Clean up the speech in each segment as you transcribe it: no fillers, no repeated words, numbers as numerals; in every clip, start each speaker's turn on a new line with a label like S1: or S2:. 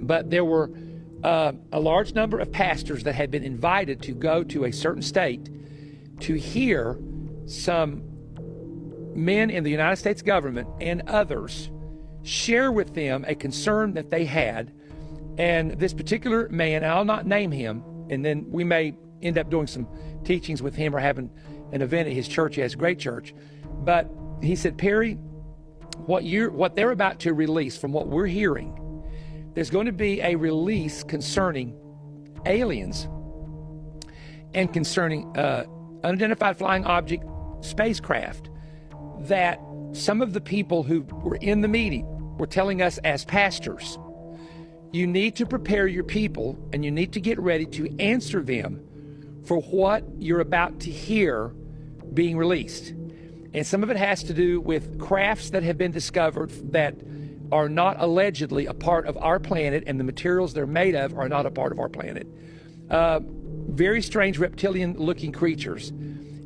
S1: But there were a large number of pastors that had been invited to go to a certain state to hear some men in the United States government and others share with them a concern that they had. And this particular man, I'll not name him, and then we may end up doing some teachings with him or having an event at his church. He has a great church. But he said, Perry, what they're about to release, from what we're hearing, there's going to be a release concerning aliens and concerning unidentified flying object spacecraft, that some of the people who were in the meeting were telling us as pastors, you need to prepare your people and you need to get ready to answer them for what you're about to hear being released. And some of it has to do with crafts that have been discovered that are not allegedly a part of our planet, and the materials they're made of are not a part of our planet. Very strange reptilian-looking creatures,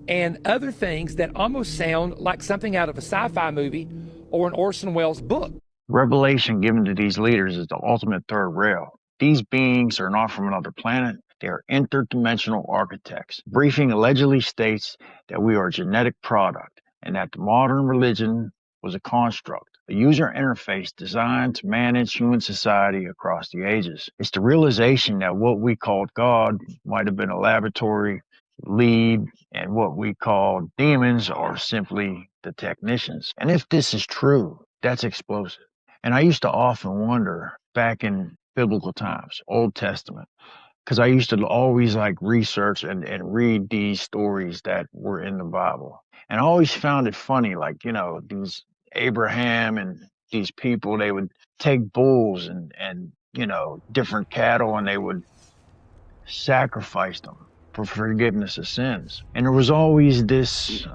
S1: and other things that almost sound like something out of a sci-fi movie or an Orson Welles book.
S2: Revelation given to these leaders is the ultimate third rail. These beings are not from another planet. They are interdimensional architects. Briefing allegedly states that we are a genetic product and that the modern religion was a construct, a user interface designed to manage human society across the ages. It's the realization that what we called God might have been a laboratory lead, and what we call demons are simply the technicians. And if this is true, that's explosive. And I used to often wonder, back in biblical times, Old Testament, because I used to always research and read these stories that were in the Bible. And I always found it funny, these Abraham and these people, they would take bulls and different cattle, and they would sacrifice them for forgiveness of sins. And there was always this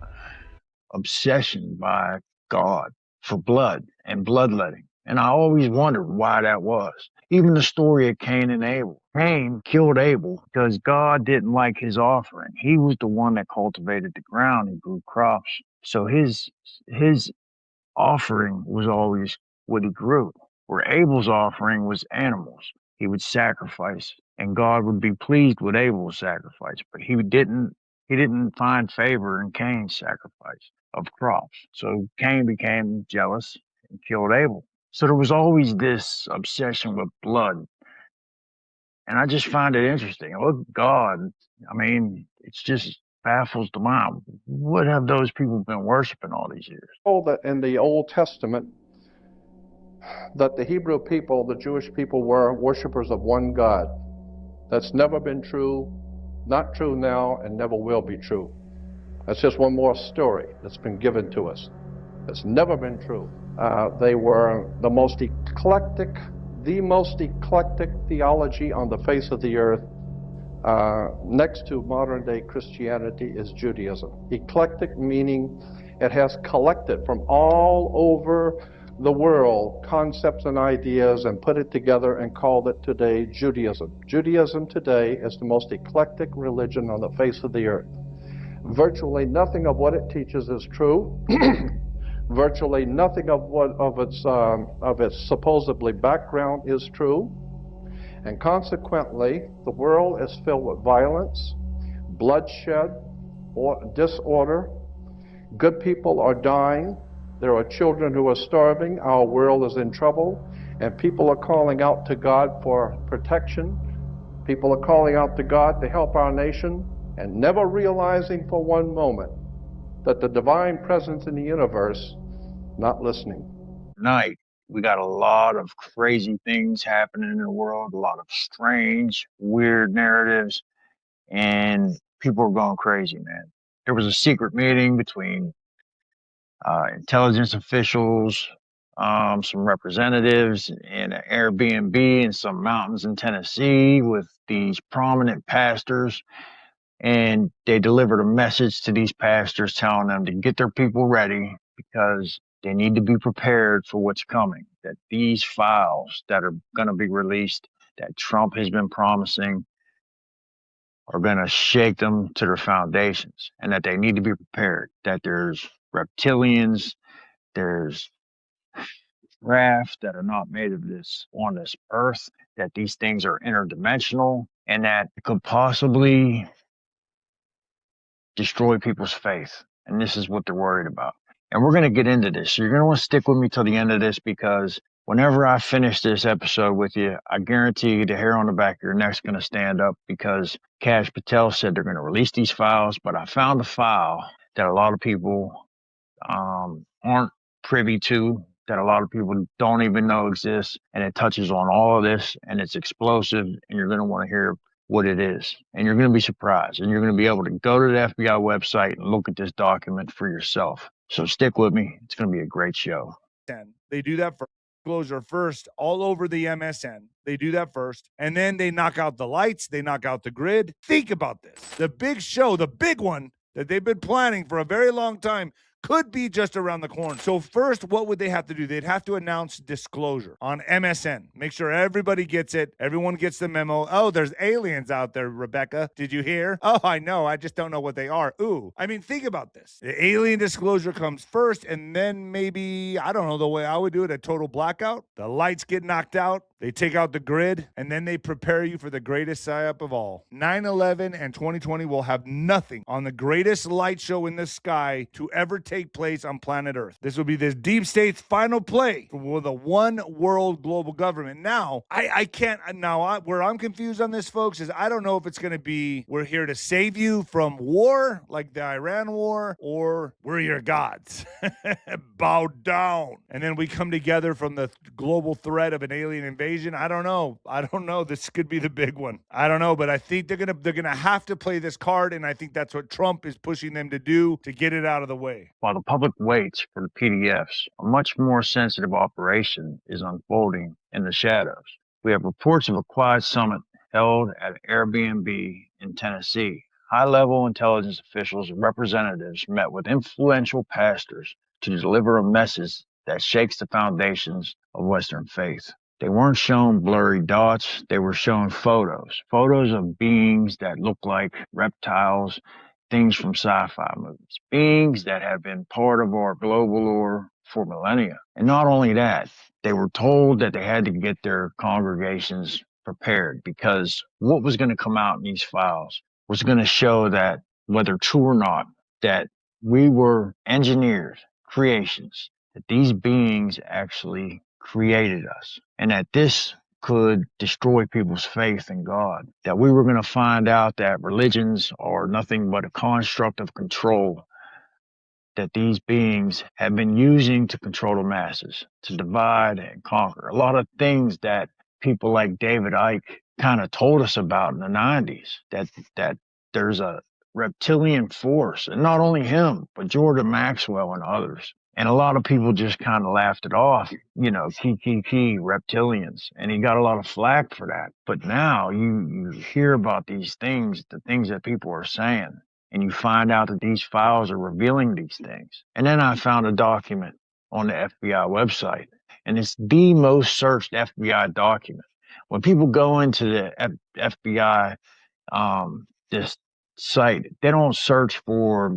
S2: obsession by God for blood and bloodletting. And I always wondered why that was. Even the story of Cain and Abel. Cain killed Abel because God didn't like his offering. He was the one that cultivated the ground and grew crops. So his offering was always what he grew. Where Abel's offering was animals. He would sacrifice, and God would be pleased with Abel's sacrifice. But he didn't find favor in Cain's sacrifice of crops. So Cain became jealous and killed Abel. So there was always this obsession with blood. And I just find it interesting. Oh, God, it just baffles the mind. What have those people been worshiping all these years?
S3: That in the Old Testament, that the Hebrew people, the Jewish people, were worshipers of one God. That's never been true, not true now, and never will be true. That's just one more story that's been given to us. It's never been true. They were the most eclectic theology on the face of the earth. Next to modern day Christianity is Judaism. Eclectic meaning it has collected from all over the world concepts and ideas and put it together and called it today Judaism. Judaism today is the most eclectic religion on the face of the earth. Virtually nothing of what it teaches is true. Virtually nothing of its supposedly background is true. And consequently, the world is filled with violence, bloodshed, or disorder. Good people are dying. There are children who are starving. Our world is in trouble. And people are calling out to God for protection. People are calling out to God to help our nation, and never realizing for one moment that the divine presence in the universe not listening.
S2: Tonight, we got a lot of crazy things happening in the world, a lot of strange, weird narratives, and people are going crazy, man. There was a secret meeting between intelligence officials, some representatives in an Airbnb in some mountains in Tennessee with these prominent pastors, and they delivered a message to these pastors telling them to get their people ready because they need to be prepared for what's coming, that these files that are going to be released, that Trump has been promising, are going to shake them to their foundations, and that they need to be prepared, that there's reptilians, there's craft that are not made of this on this earth, that these things are interdimensional, and that it could possibly destroy people's faith. And this is what they're worried about. And we're going to get into this. So you're going to want to stick with me till the end of this, because whenever I finish this episode with you, I guarantee you the hair on the back of your neck's going to stand up, because Kash Patel said they're going to release these files. But I found a file that a lot of people aren't privy to, that a lot of people don't even know exists, and it touches on all of this, and it's explosive, and you're going to want to hear what it is, and you're going to be surprised, and you're going to be able to go to the FBI website and look at this document for yourself. So stick with me. It's going to be a great show.
S4: They do that for disclosure first, all over the MSN. They do that first, and then they knock out the lights, they knock out the grid. Think about this. The big show, the big one that they've been planning for a very long time, could be just around the corner. So first, what would they have to do? They'd have to announce disclosure on MSN. Make sure everybody gets it. Everyone gets the memo. Oh, there's aliens out there, Rebecca. Did you hear? Oh, I know. I just don't know what they are. Ooh. I mean, think about this. The alien disclosure comes first, and then maybe, I don't know, the way I would do it, a total blackout. The lights get knocked out. They take out the grid, and then they prepare you for the greatest psyop of all. 9/11 and 2020 will have nothing on the greatest light show in the sky to ever take place on planet Earth. This will be this deep state's final play with a one world global government. Now, I can't, where I'm confused on this, folks, is I don't know if it's going to be, we're here to save you from war, like the Iran war, or we're your gods. Bow down. And then we come together from the global threat of an alien invasion. I don't know. This could be the big one. I don't know, but I think they're gonna have to play this card, and I think that's what Trump is pushing them to do to get it out of the way.
S2: While the public waits for the PDFs, a much more sensitive operation is unfolding in the shadows. We have reports of a quiet summit held at an Airbnb in Tennessee. High-level intelligence officials and representatives met with influential pastors to deliver a message that shakes the foundations of Western faith. They weren't shown blurry dots. They were shown photos of beings that look like reptiles, things from sci-fi movies, beings that have been part of our global lore for millennia. And not only that, they were told that they had to get their congregations prepared, because what was going to come out in these files was going to show that, whether true or not, that we were engineered creations, that these beings actually created us, and that this could destroy people's faith in God, that we were going to find out that religions are nothing but a construct of control, that these beings have been using to control the masses, to divide and conquer. A lot of things that people like David Icke kind of told us about in the 90s, that there's a reptilian force, and not only him, but Jordan Maxwell and others. And a lot of people just kind of laughed it off, reptilians. And he got a lot of flack for that. But now you hear about these things, the things that people are saying, and you find out that these files are revealing these things. And then I found a document on the FBI website, and it's the most searched FBI document. When people go into the FBI, this site, they don't search for,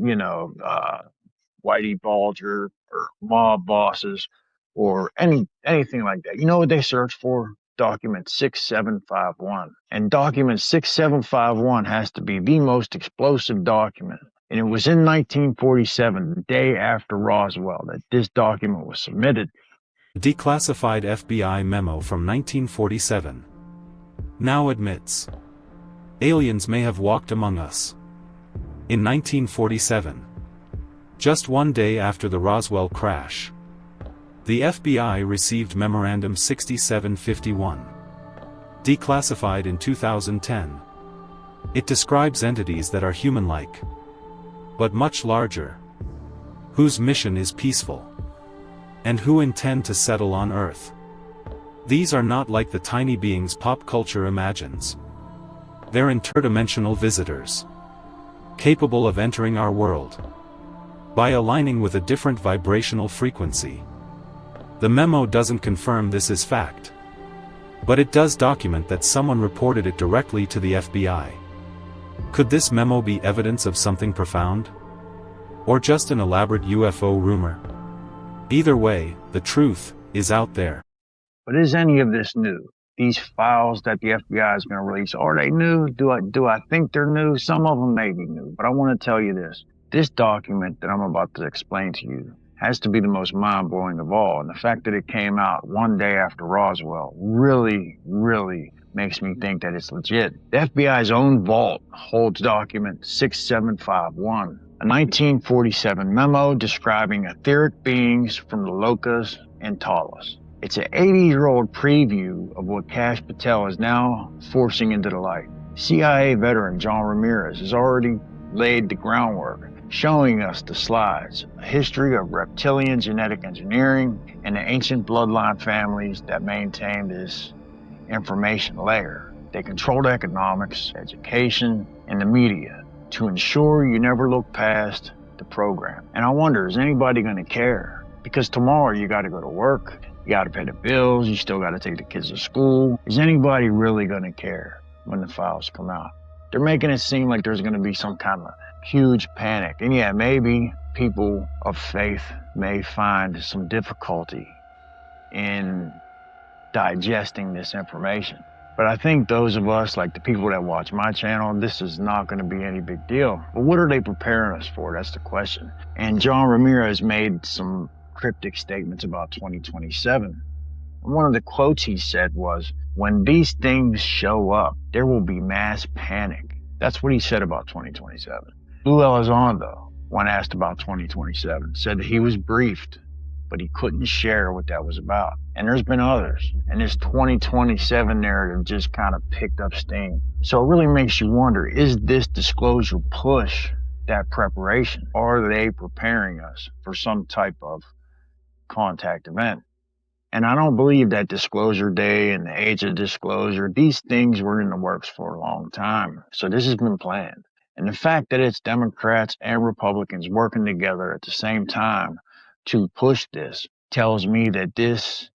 S2: Whitey Bulger or mob bosses or anything like that. You know what they search for? Document 6751. And document 6751 has to be the most explosive document. And it was in 1947, the day after Roswell, that this document was submitted.
S5: Declassified FBI memo from 1947. Now admits. Aliens may have walked among us. In 1947. Just one day after the Roswell crash, the FBI received Memorandum 6751, declassified in 2010. It describes entities that are human-like, but much larger, whose mission is peaceful, and who intend to settle on Earth. These are not like the tiny beings pop culture imagines. They're interdimensional visitors, capable of entering our world by aligning with a different vibrational frequency. The memo doesn't confirm this is fact, but it does document that someone reported it directly to the FBI. Could this memo be evidence of something profound? Or just an elaborate UFO rumor? Either way, the truth is out there.
S2: But is any of this new? These files that the FBI is going to release, are they new? Do I think they're new? Some of them may be new, but I want to tell you this. This document that I'm about to explain to you has to be the most mind-blowing of all. And the fact that it came out one day after Roswell really, really makes me think that it's legit. The FBI's own vault holds document 6751, a 1947 memo describing etheric beings from the Lokas and Talos. It's an 80-year-old preview of what Kash Patel is now forcing into the light. CIA veteran John Ramirez has already laid the groundwork, showing us the slides, a history of reptilian genetic engineering and the ancient bloodline families that maintain this information layer. They controlled economics, education, and the media to ensure you never look past the program. And I wonder, is anybody going to care? Because tomorrow you got to go to work, you got to pay the bills, you still got to take the kids to school. Is anybody really going to care when the files come out? They're making it seem like there's going to be some kind of huge panic. And yeah, maybe people of faith may find some difficulty in digesting this information. But I think those of us, like the people that watch my channel, this is not going to be any big deal. But what are they preparing us for? That's the question. And John Ramirez made some cryptic statements about 2027. And one of the quotes he said was, "When these things show up, there will be mass panic." That's what he said about 2027. Lou Elizondo, when asked about 2027, said that he was briefed, but he couldn't share what that was about. And there's been others. And this 2027 narrative just kind of picked up steam. So it really makes you wonder, is this disclosure push that preparation? Or are they preparing us for some type of contact event? And I don't believe that disclosure day and the age of disclosure, these things were in the works for a long time. So this has been planned. And the fact that it's Democrats and Republicans working together at the same time to push this tells me that this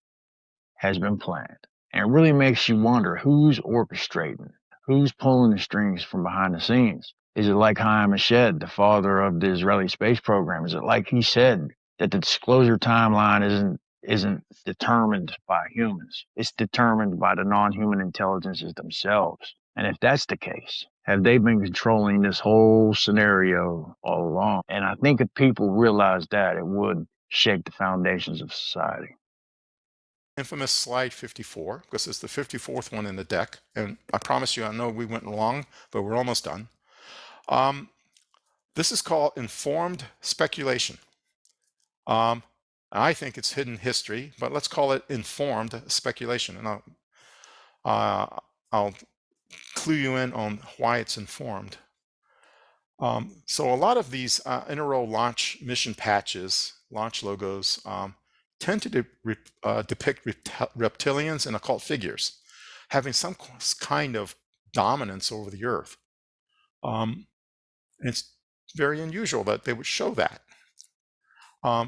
S2: has been planned. And it really makes you wonder, who's orchestrating? Who's pulling the strings from behind the scenes? Is it like Chaim Eshed, the father of the Israeli space program? Is it like he said that the disclosure timeline isn't determined by humans? It's determined by the non-human intelligences themselves. And if that's the case, have they been controlling this whole scenario all along? And I think if people realize that, it would shake the foundations of society.
S6: Infamous slide 54, because it's the 54th one in the deck. And I promise you, I know we went long, but we're almost done. This is called informed speculation. I think it's hidden history, but let's call it informed speculation. And I'll clue you in on why it's informed. So a lot of these inter-row launch mission patches, launch logos, tend to depict reptilians and occult figures having some kind of dominance over the earth. It's very unusual that they would show that.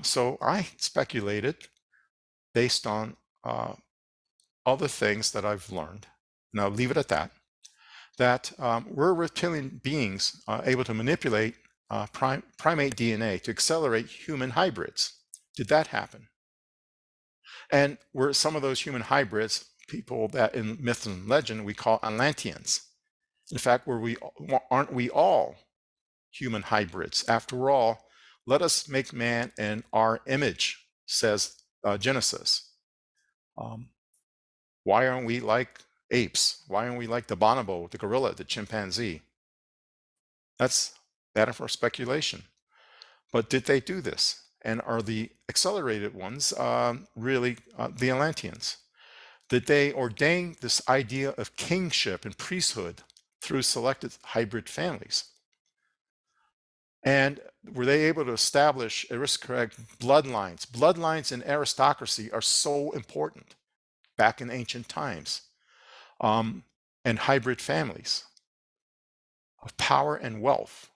S6: So I speculated, based on other things that I've learned, and I'll leave it at that, that we're reptilian beings able to manipulate primate DNA to accelerate human hybrids. Did that happen? And were some of those human hybrids people that in myth and legend we call Atlanteans? In fact, aren't we all human hybrids? After all, let us make man in our image, says Genesis. Why aren't we like apes? Why aren't we like the bonobo, the gorilla, the chimpanzee? That's matter for speculation. But did they do this? And are the accelerated ones really the Atlanteans? Did they ordain this idea of kingship and priesthood through selected hybrid families? And were they able to establish aristocratic bloodlines? Bloodlines in aristocracy are so important back in ancient times. And hybrid families of power and wealth.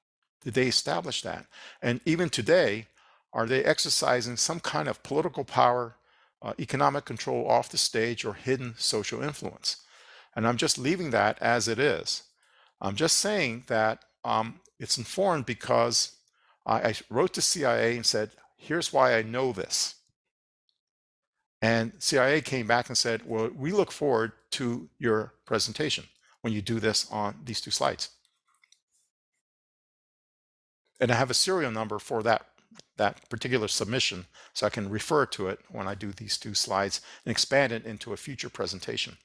S6: Did they establish that? And even today, are they exercising some kind of political power, economic control off the stage, or hidden social influence? And I'm just leaving that as it is. I'm just saying that it's informed because I wrote to CIA and said, here's why I know this. And CIA came back and said, well, we look forward to your presentation when you do this on these 2 slides. And I have a serial number for that particular submission, so I can refer to it when I do these 2 slides and expand it into a future presentation.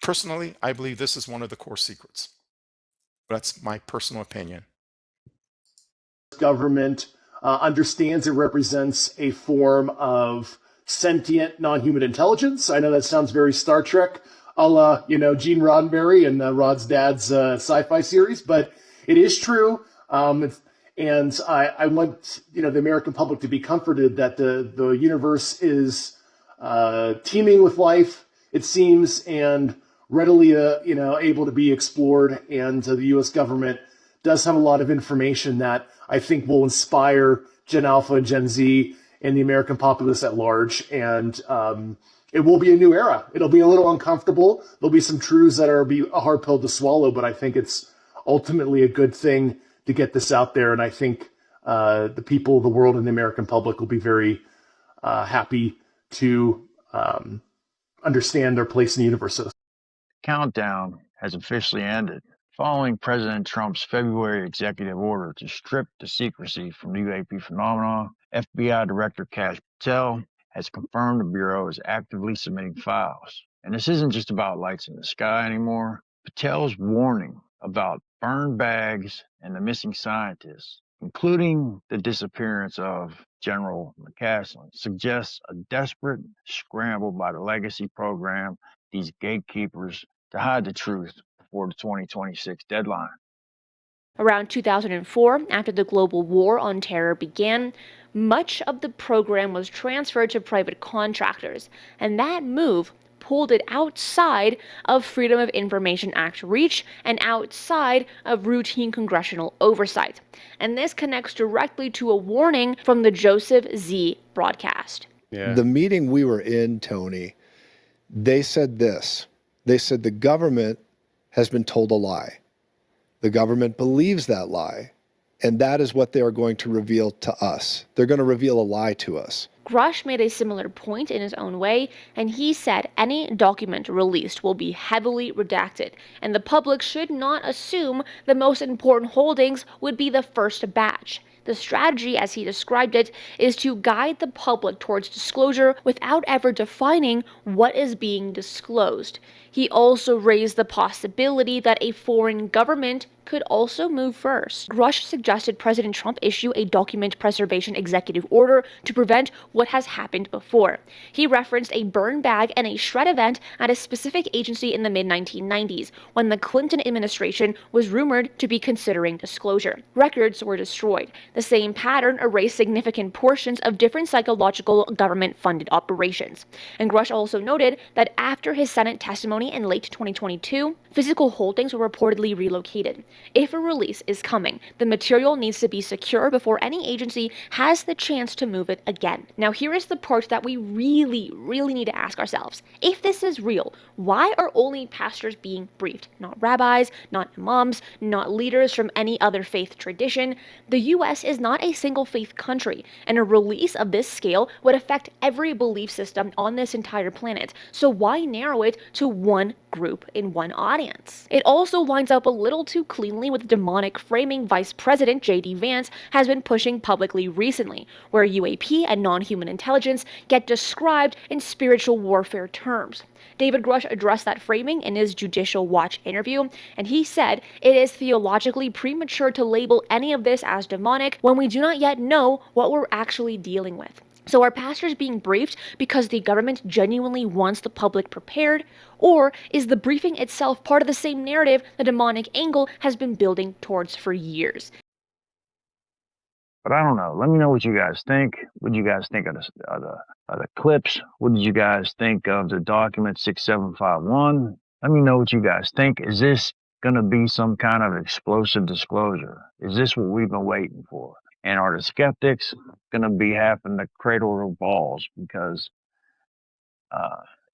S6: Personally, I believe this is one of the core secrets. That's my personal opinion.
S7: Government understands it represents a form of sentient non-human intelligence. I know that sounds very Star Trek, a la, Gene Roddenberry and Rod's dad's sci-fi series, but it is true. And I want, the American public to be comforted that the universe is teeming with life, it seems, and readily, able to be explored. And the U.S. government does have a lot of information that I think will inspire Gen Alpha and Gen Z and the American populace at large. And it will be a new era. It'll be a little uncomfortable. There'll be some truths that be a hard pill to swallow, but I think it's ultimately a good thing to get this out there. And I think the people of the world and the American public will be very happy to understand their place in the universe.
S2: Countdown has officially ended. Following President Trump's February executive order to strip the secrecy from the UAP phenomenon, FBI Director Kash Patel has confirmed the Bureau is actively submitting files. And this isn't just about lights in the sky anymore. Patel's warning about burned bags and the missing scientists, including the disappearance of General McCaslin, suggests a desperate scramble by the legacy program, these gatekeepers, to hide the truth before the 2026 deadline.
S8: Around 2004, after the global war on terror began, much of the program was transferred to private contractors, and that move pulled it outside of Freedom of Information Act reach and outside of routine congressional oversight. And this connects directly to a warning from the Joseph Z broadcast.
S9: Yeah. The meeting we were in, Tony, they said this. They said the government has been told a lie. The government believes that lie, and that is what they are going to reveal to us. They're going to reveal a lie to us.
S8: Grush made a similar point in his own way, and he said any document released will be heavily redacted, and the public should not assume the most important holdings would be the first batch. The strategy, as he described it, is to guide the public towards disclosure without ever defining what is being disclosed. He also raised the possibility that a foreign government could also move first. Grush suggested President Trump issue a document preservation executive order to prevent what has happened before. He referenced a burn bag and a shred event at a specific agency in the mid-1990s, when the Clinton administration was rumored to be considering disclosure. Records were destroyed. The same pattern erased significant portions of different psychological government-funded operations. And Grush also noted that after his Senate testimony in late 2022, physical holdings were reportedly relocated. If a release is coming, the material needs to be secure before any agency has the chance to move it again. Now, here is the part that we really need to ask ourselves. If this is real, why are only pastors being briefed? Not rabbis, not imams, not leaders from any other faith tradition. The U.S. is not a single faith country, and a release of this scale would affect every belief system on this entire planet. So why narrow it to one group in one audience? It also lines up a little too cleanly with demonic framing Vice President J.D. Vance has been pushing publicly recently, where UAP and non-human intelligence get described in spiritual warfare terms. David Grush addressed that framing in his Judicial Watch interview, and he said it is theologically premature to label any of this as demonic when we do not yet know what we're actually dealing with. So are pastors being briefed because the government genuinely wants the public prepared? Or is the briefing itself part of the same narrative the demonic angle has been building towards for years?
S2: But I don't know. Let me know what you guys think. What did you guys think of the clips? What did you guys think of the document 6751? Let me know what you guys think. Is this going to be some kind of explosive disclosure? Is this what we've been waiting for? And are the skeptics going to be having to cradle their balls because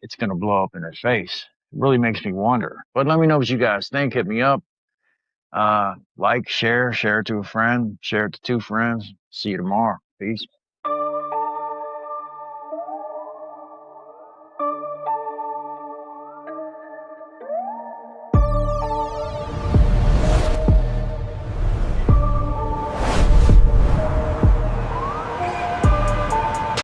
S2: it's going to blow up in their face really makes me wonder. But let me know what you guys think. Hit me up. Like, share it to a friend, share it to 2 friends. See you tomorrow. Peace.